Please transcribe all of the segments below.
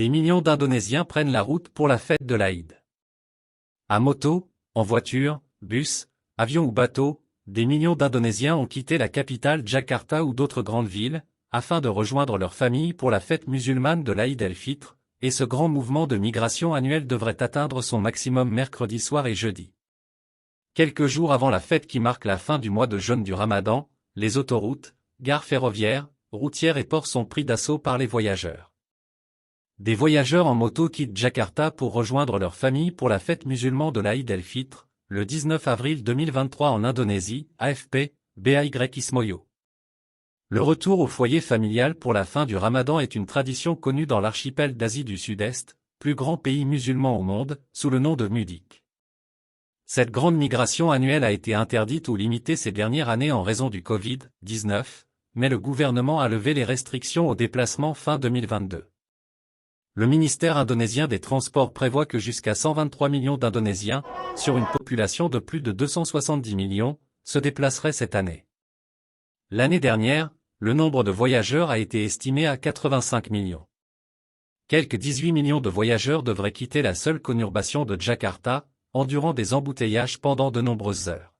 des millions d'Indonésiens prennent la route pour la fête de l'Aïd. À moto, en voiture, bus, avion ou bateau, des millions d'Indonésiens ont quitté la capitale Jakarta ou d'autres grandes villes, afin de rejoindre leur famille pour la fête musulmane de l'Aïd el-Fitr, et ce grand mouvement de migration annuel devrait atteindre son maximum mercredi soir et jeudi. Quelques jours avant la fête qui marque la fin du mois de jeûne du Ramadan, les autoroutes, gares ferroviaires, routières et ports sont pris d'assaut par les voyageurs. Des voyageurs en moto quittent Jakarta pour rejoindre leur famille pour la fête musulmane de l'Aïd el-Fitr, le 19 avril 2023 en Indonésie, AFP, BAY Ismoyo. Le retour au foyer familial pour la fin du Ramadan est une tradition connue dans l'archipel d'Asie du Sud-Est, plus grand pays musulman au monde, sous le nom de Mudik. Cette grande migration annuelle a été interdite ou limitée ces dernières années en raison du Covid-19, mais le gouvernement a levé les restrictions aux déplacements fin 2022. Le ministère indonésien des Transports prévoit que jusqu'à 123 millions d'Indonésiens, sur une population de plus de 270 millions, se déplaceraient cette année. L'année dernière, le nombre de voyageurs a été estimé à 85 millions. Quelques 18 millions de voyageurs devraient quitter la seule conurbation de Jakarta, endurant des embouteillages pendant de nombreuses heures.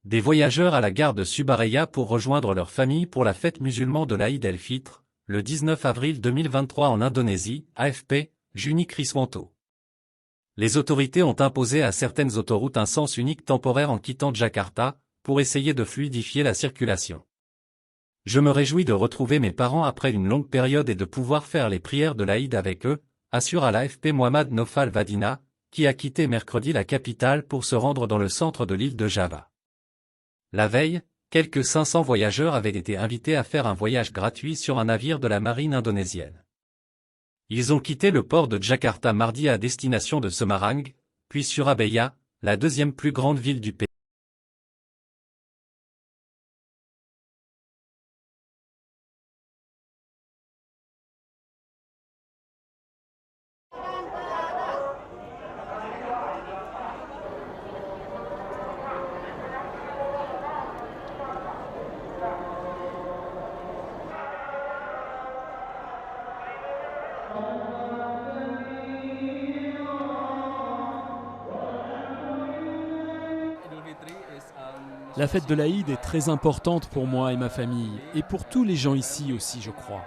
Des voyageurs à la gare de Subaraya pour rejoindre leur famille pour la fête musulmane de l'Aïd el-Fitr, le 19 avril 2023 en Indonésie, AFP, Juni Kriswanto. Les autorités ont imposé à certaines autoroutes un sens unique temporaire en quittant Jakarta, pour essayer de fluidifier la circulation. Je me réjouis de retrouver mes parents après une longue période et de pouvoir faire les prières de l'Aïd avec eux, assure à l'AFP Mohamed Nofal Vadina, qui a quitté mercredi la capitale pour se rendre dans le centre de l'île de Java. La veille, quelques 500 voyageurs avaient été invités à faire un voyage gratuit sur un navire de la marine indonésienne. Ils ont quitté le port de Jakarta mardi à destination de Semarang, puis Surabaya, la deuxième plus grande ville du pays. La fête de l'Aïd est très importante pour moi et ma famille, et pour tous les gens ici aussi, je crois.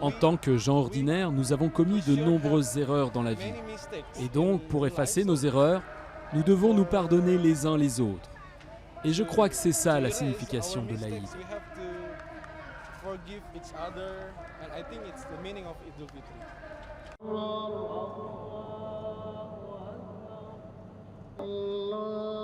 En tant que gens ordinaires, nous avons commis de nombreuses erreurs dans la vie. Et donc, pour effacer nos erreurs, nous devons nous pardonner les uns les autres. Et je crois que c'est ça la signification de l'Aïd. Allah